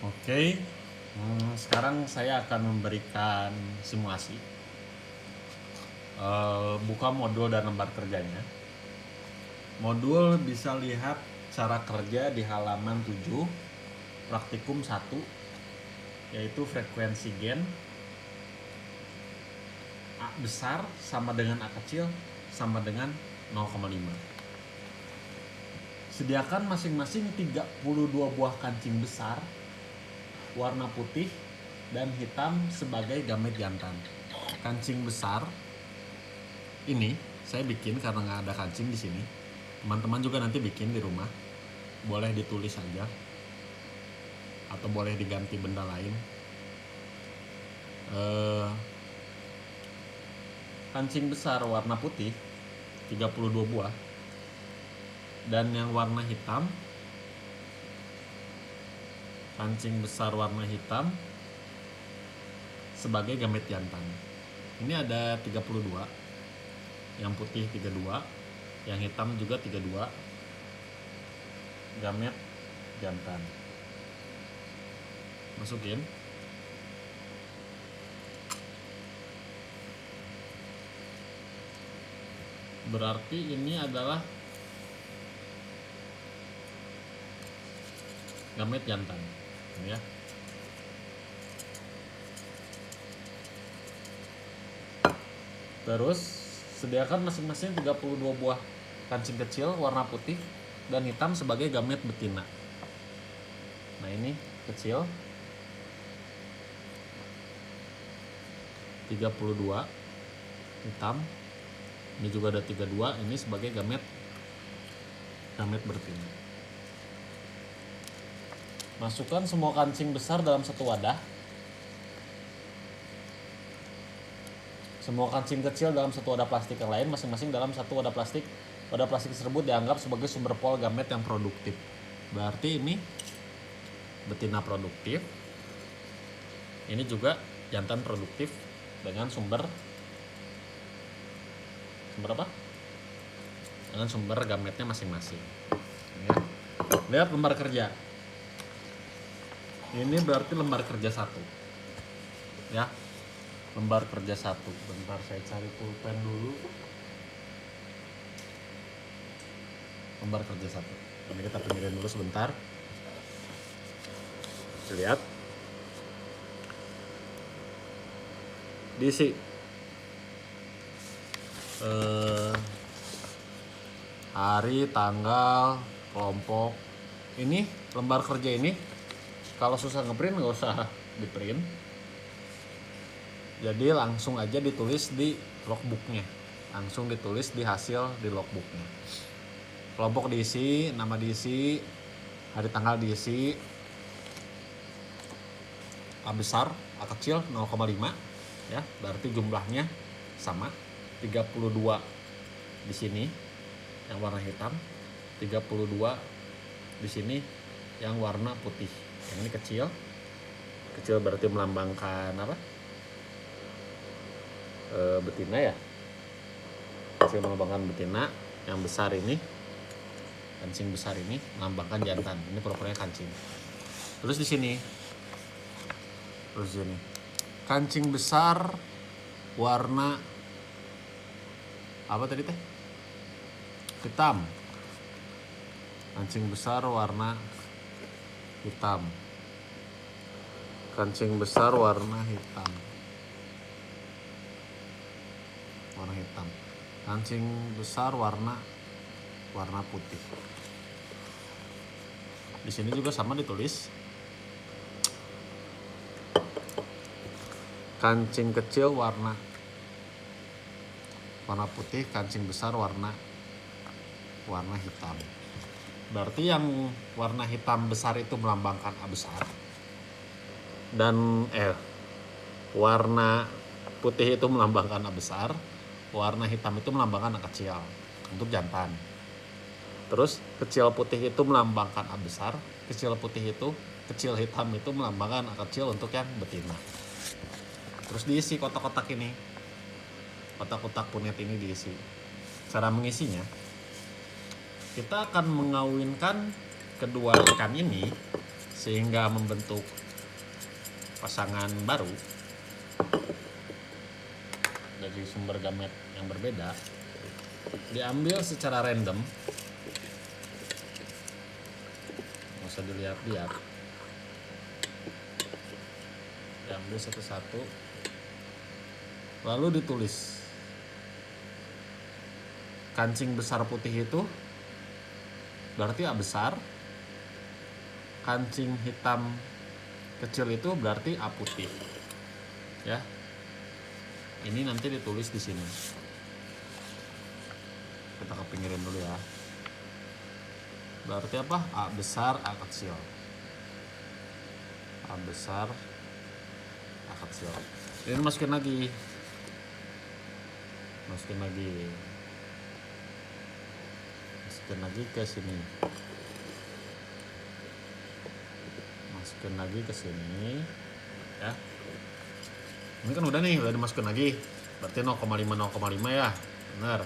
Oke, sekarang saya akan memberikan simulasi. Buka modul dan lembar kerjanya. Modul bisa lihat cara kerja di halaman 7, praktikum 1, yaitu frekuensi gen. A besar sama dengan A kecil sama dengan 0,5. Sediakan masing-masing 32 buah kancing besar warna putih dan hitam sebagai gamet jantan. Kancing besar ini saya bikin karena nggak ada kancing di sini. Teman-teman juga nanti bikin di rumah. Boleh ditulis saja atau boleh diganti benda lain. Kancing besar warna putih 32 buah dan yang warna hitam, kancing besar warna hitam sebagai gamet jantan. Ini ada 32, yang putih 32, yang hitam juga 32, gamet jantan. Masukin. Berarti ini adalah gamet jantan, ya. Terus sediakan masing-masing 32 buah kancing kecil warna putih dan hitam sebagai gamet betina. Nah, ini kecil 32, hitam. Ini juga ada 32, ini sebagai gamet betina. Masukkan semua kancing besar dalam satu wadah. Semua kancing kecil dalam satu wadah plastik yang lain, masing-masing dalam satu wadah plastik. Wadah plastik tersebut dianggap sebagai sumber pol gamet yang produktif. Berarti ini betina produktif. Ini juga jantan produktif dengan sumber apa? Dengan sumber gametnya masing-masing. Ya. Lihat lembar kerja. Ini berarti lembar kerja 1. Ya. Lembar kerja 1. Bentar saya cari pulpen dulu. Lembar kerja 1. Ini kita pinggirin dulu sebentar. Lihat. Diisi hari, tanggal, kelompok. Ini lembar kerja ini kalau susah ngeprint nggak usah di print, jadi langsung aja ditulis di logbooknya, langsung ditulis di hasil di logbooknya. Kelompok diisi, nama diisi, hari tanggal diisi, A besar, A kecil 0,5, ya, berarti jumlahnya sama. 32 di sini yang warna hitam, 32 di sini yang warna putih. Yang ini kecil. Kecil berarti melambangkan apa? Betina, ya. Kecil melambangkan betina. Yang besar ini, kancing besar ini melambangkan jantan. Ini pura-puranya kancing. Terus di sini. Kancing besar warna apa tadi teh? Hitam. Kancing besar warna hitam. Kancing besar warna hitam. Warna hitam. Kancing besar warna putih. Di sini juga sama ditulis. Kancing kecil warna putih, kancing besar warna hitam. Berarti yang warna hitam besar itu melambangkan A besar. Dan warna putih itu melambangkan A besar, warna hitam itu melambangkan A kecil untuk jantan. Terus kecil putih itu melambangkan A besar, kecil hitam itu melambangkan A kecil untuk yang betina. Terus diisi kotak-kotak ini. Kotak-kotak punet ini diisi. Cara mengisinya, kita akan mengawinkan kedua ikan ini sehingga membentuk pasangan baru dari sumber gamet yang berbeda, diambil secara random, nggak usah dilihat-lihat, diambil satu-satu, lalu ditulis kancing besar putih itu berarti A besar, kancing hitam kecil itu berarti A putih, ya. Ini nanti ditulis di sini. Kita kepinggirin dulu ya. Berarti apa? A besar, A kecil. A besar, A kecil. Ini masukin lagi. Masukin lagi ke sini. Masukin lagi ke sini, ya. Ini kan udah nih, udah dimasukin lagi. Berarti 0,5 ya. Benar.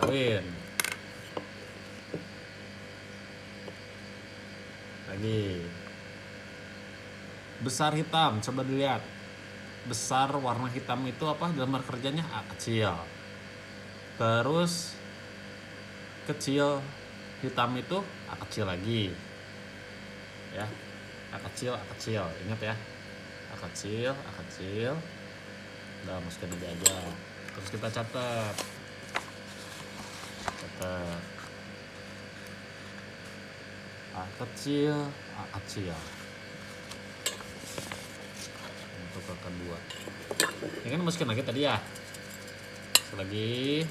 Kawin. Lagi. Besar hitam, coba dilihat. Besar warna hitam itu apa? Dalam kerjanya A kecil. Terus kecil hitam itu A kecil lagi. Ya. A kecil, ingat ya, A kecil, udah masukin aja. Terus kita catat, A kecil, untuk ke kedua. Ini kan masukin lagi tadi ya, lagi,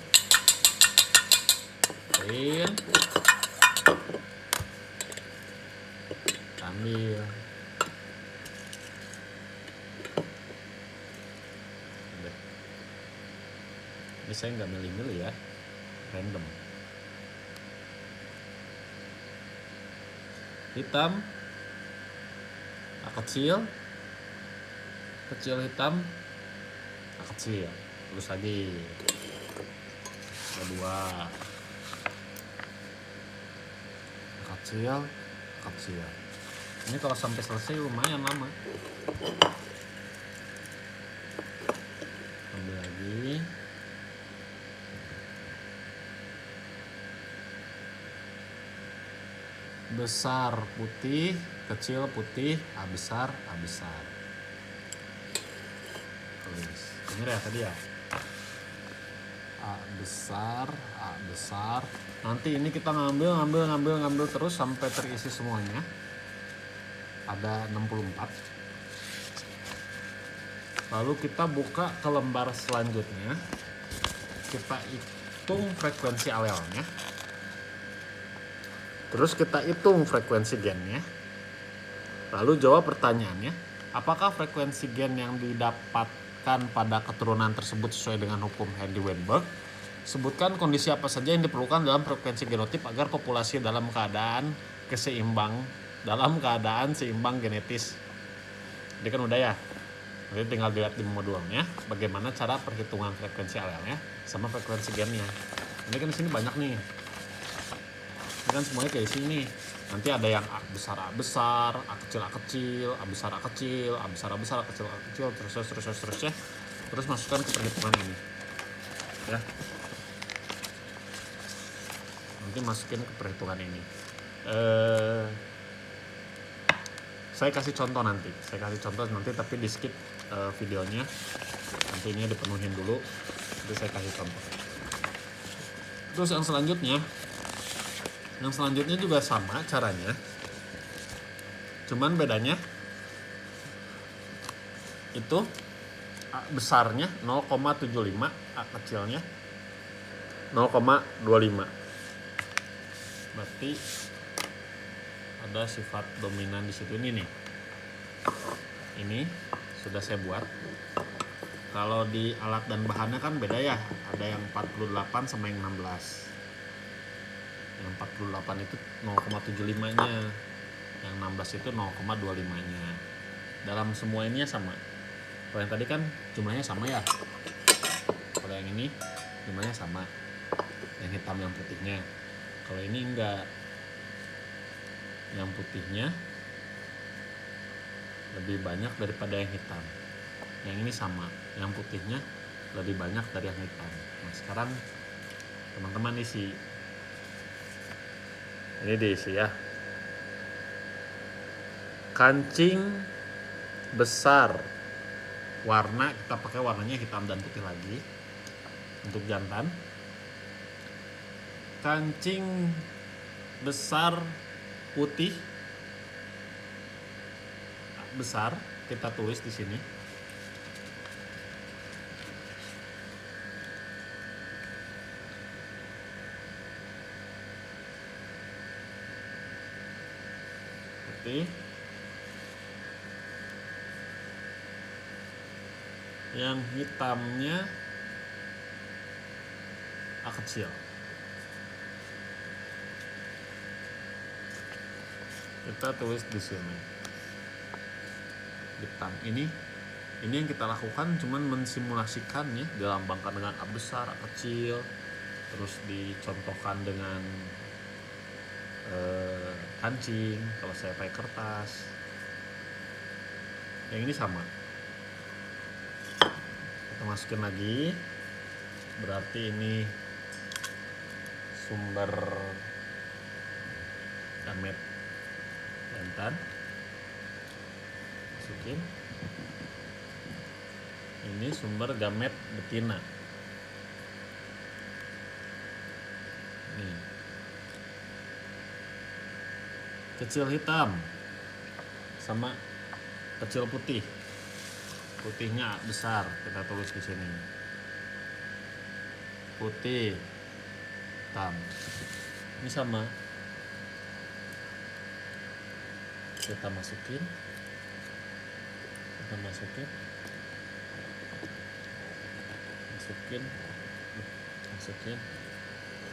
ambil. Ini saya nggak milih-milih ya, random. Hitam, A kecil hitam, A kecil. Terus lagi kedua, A kecil. Ini kalau sampai selesai lumayan lama. Ambil lagi. Besar putih, kecil putih, A besar. Tulis. Bener ya tadi ya? A besar. Nanti ini kita ngambil terus sampai terisi semuanya. Ada 64. Lalu kita buka ke lembar selanjutnya. Kita hitung frekuensi alelnya. Terus kita hitung frekuensi gennya. Lalu jawab pertanyaannya, apakah frekuensi gen yang didapatkan pada keturunan tersebut sesuai dengan hukum Hendy-Weinberg? Sebutkan kondisi apa saja yang diperlukan dalam frekuensi genotip agar populasi dalam keadaan seimbang genetis. Jadi kan udah ya. Nanti tinggal dilihat di modulnya bagaimana cara perhitungan frekuensi alelnya sama frekuensi gennya. Ini kan di sini banyak nih. Ini kan semuanya kayak sini. Nanti ada yang A besar, A kecil, A besar, A kecil, terus ya. Terus masukkan ke perhitungan ini. Ya. Nanti masukin ke perhitungan ini. Saya kasih contoh nanti tapi di skip videonya. Nanti ini dipenuhin dulu. Jadi saya kasih contoh. Terus yang selanjutnya juga sama caranya. Cuman bedanya itu A besarnya 0,75, A kecilnya 0,25. Berarti ada sifat dominan di situ ini nih. Ini sudah saya buat. Kalau di alat dan bahannya kan beda ya. Ada yang 48 sama yang 16. Yang 48 itu 0,75-nya. Yang 16 itu 0,25-nya. Dalam semua ininya sama. Kalau yang tadi kan jumlahnya sama ya. Kalau yang ini jumlahnya sama. Yang hitam yang putihnya. Kalau ini enggak. yang putihnya lebih banyak daripada yang hitam. Yang ini sama, yang putihnya lebih banyak dari yang hitam. Nah sekarang teman-teman isi. Ini diisi ya. Kancing besar, warna kita pakai warnanya hitam dan putih lagi untuk jantan. Kancing besar putih besar kita tulis di sini. Putih. Yang hitamnya A kecil. Kita tulis di sini. Hitam ini yang kita lakukan cuman mensimulasikan ya, dilambangkan dengan A besar, A kecil, terus dicontohkan dengan kancing kalau saya pakai kertas. Yang ini sama. Kita masukin lagi. Berarti ini sumber gamet jantan. Masukin. Ini sumber gamet betina. Nih. Kecil hitam sama kecil putih. Putihnya besar, kita tulis di sini. Putih, hitam. Ini sama. Kita masukin.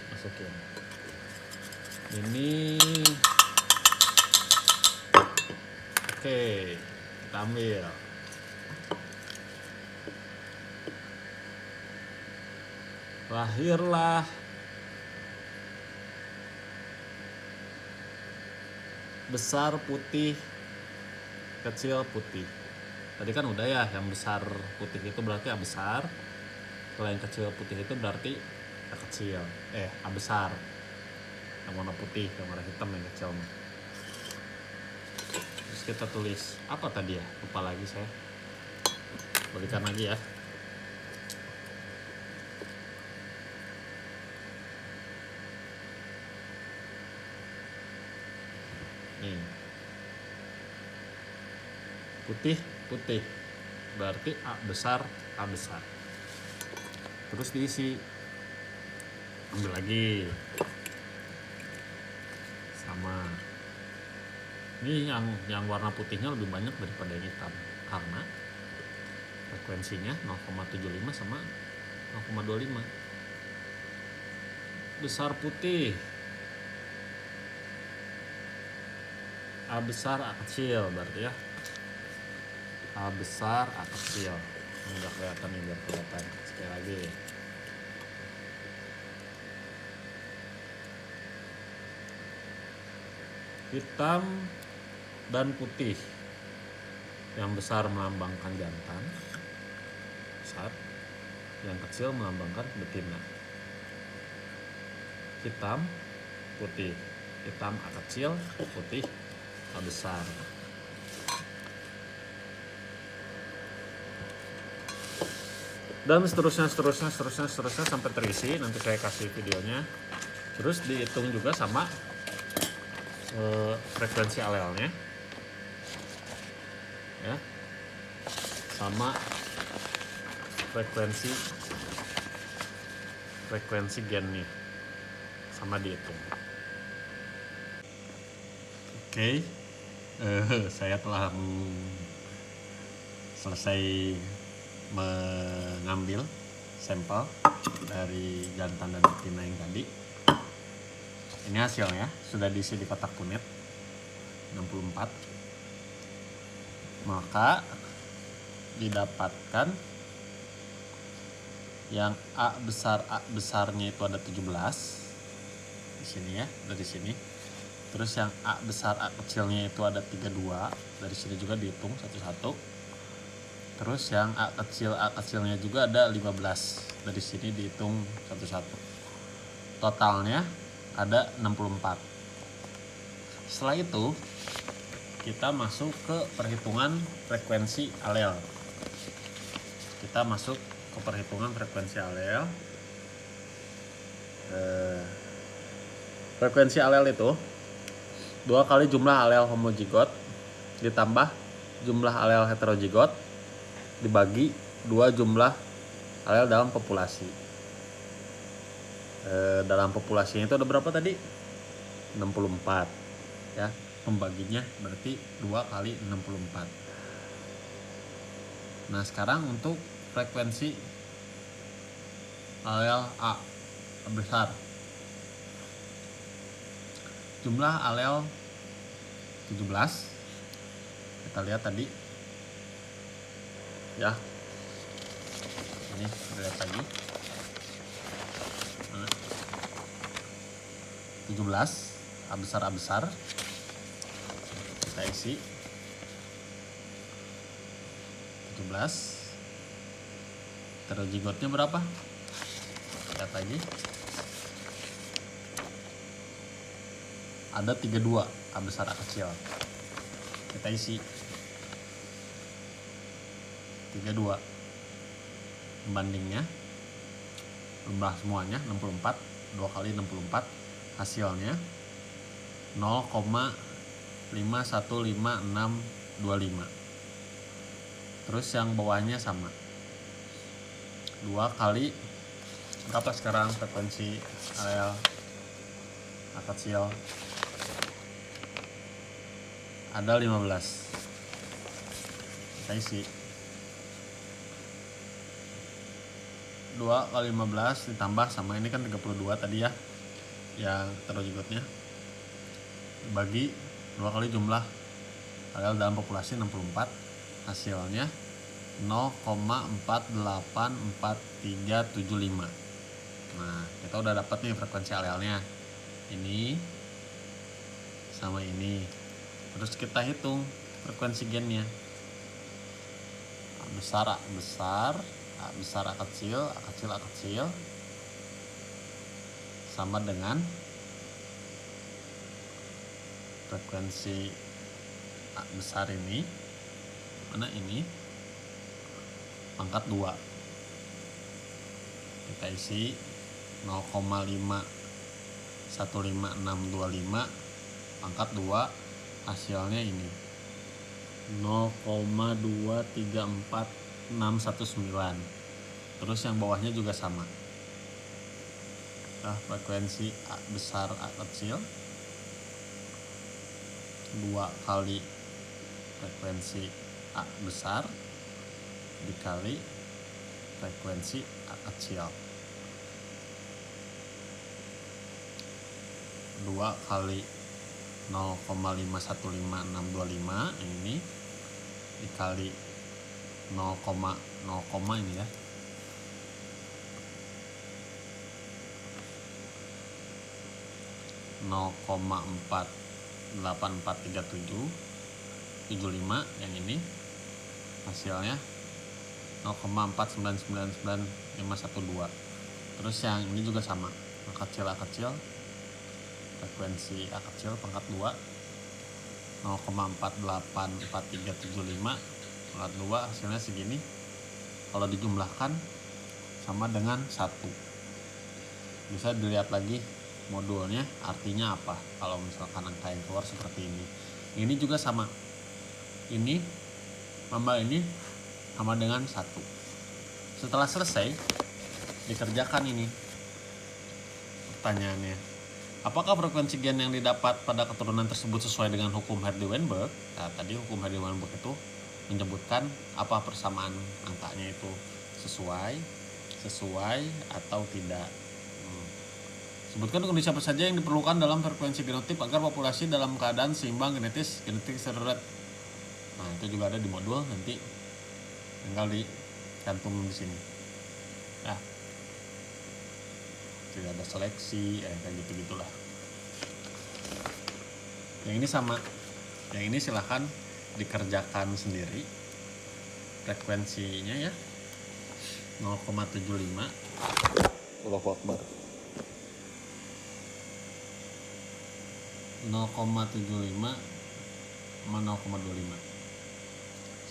Masukin. Ini oke, kita ambil. Lahirlah besar putih, kecil putih. Tadi kan udah ya, yang besar putih itu berarti A besar. Kalau yang kecil putih itu berarti A kecil. A besar. Yang warna putih, yang warna hitam yang kecil. Terus kita tulis apa tadi ya? Lupa lagi saya. Balikan lagi ya. Nih. Putih berarti A besar. Terus diisi. Ambil lagi. Sama. Ini yang warna putihnya lebih banyak daripada yang hitam karena frekuensinya 0,75 sama 0,25. Besar putih. A besar, A kecil berarti ya. A besar, A kecil. Ini udah kelihatan nih, biar kelihatan. Sekali lagi. Hitam dan putih. Yang besar melambangkan jantan. Besar. Yang kecil melambangkan betina. Hitam, putih. Hitam A kecil, putih A besar. Dan seterusnya sampai terisi. Nanti saya kasih videonya. Terus dihitung juga sama frekuensi alelnya ya, sama frekuensi gennya, sama dihitung. Oke. Saya telah selesai mengambil sampel dari jantan dan betina yang tadi. Ini hasilnya sudah diisi di kotak punit 64. Maka didapatkan yang A besarnya itu ada 17 di sini ya, dari sini. Terus yang A besar A kecilnya itu ada 32, dari sini juga dihitung satu-satu. Terus yang A kecilnya juga ada 15, dari sini dihitung satu-satu. Totalnya ada 64. Setelah itu kita masuk ke perhitungan frekuensi alel. Kita masuk ke perhitungan frekuensi alel. Frekuensi alel itu 2 kali jumlah alel homozigot ditambah jumlah alel heterozigot dibagi 2 jumlah alel dalam populasi. Dalam populasinya itu ada berapa tadi? 64 ya. Pembaginya berarti 2 kali 64. Nah sekarang untuk frekuensi alel A besar, jumlah alel 17. Kita lihat tadi ya, ini kita lihat lagi 17 A besar kita isi 17. Heterozigotnya berapa? Lihat lagi, ada 32 A besar A kecil, kita isi 32. Pembandingnya jumlah semuanya 64, 2 kali 64, hasilnya 0,515625. Terus yang bawahnya sama, 2 kali berapa sekarang frekuensi alel A kecil? Ada 15, kita isi 2 kali 15 ditambah sama ini kan 32 tadi ya yang heterozigotnya, bagi 2 kali jumlah alel dalam populasi 64, hasilnya 0,484375. Nah kita udah dapat nih frekuensi alelnya, ini sama ini. Terus kita hitung frekuensi gennya, A besar A besar, A besar A kecil, A kecil A kecil, sama dengan frekuensi A besar ini, mana ini, pangkat 2. Kita isi 0,515625 pangkat 2, hasilnya ini 0,234619. Terus yang bawahnya juga sama. Nah, frekuensi A besar A kecil 2 kali frekuensi A besar dikali frekuensi A kecil, 2 kali 0,515625 ini dikali 0, ini ya, 0,484375 yang ini, hasilnya 0,4999512. Terus yang ini juga sama, A kecil frekuensi A kecil pangkat 2 0,484375 pangkat 2, hasilnya segini. Kalau dijumlahkan sama dengan 1. Bisa dilihat lagi modulnya artinya apa kalau misalkan angka yang keluar seperti ini. Ini juga sama, ini tambah ini sama dengan 1. Setelah selesai dikerjakan ini pertanyaannya, apakah frekuensi gen yang didapat pada keturunan tersebut sesuai dengan hukum Hardy-Weinberg? Nah, tadi hukum Hardy-Weinberg itu menyebutkan apa persamaan angkanya itu sesuai atau tidak. Sebutkan kondisi apa saja yang diperlukan dalam frekuensi genotip agar populasi dalam keadaan seimbang genetik secara. Nah, itu juga ada di modul, nanti tinggal dicantum di sini. Nah, tidak ada seleksi, kayak gitu-gitulah. Yang ini sama. Yang ini silahkan dikerjakan sendiri. Frekuensinya ya 0,75. Allahu Akbar. 0,75 sama 0,25.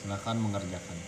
Silahkan mengerjakan.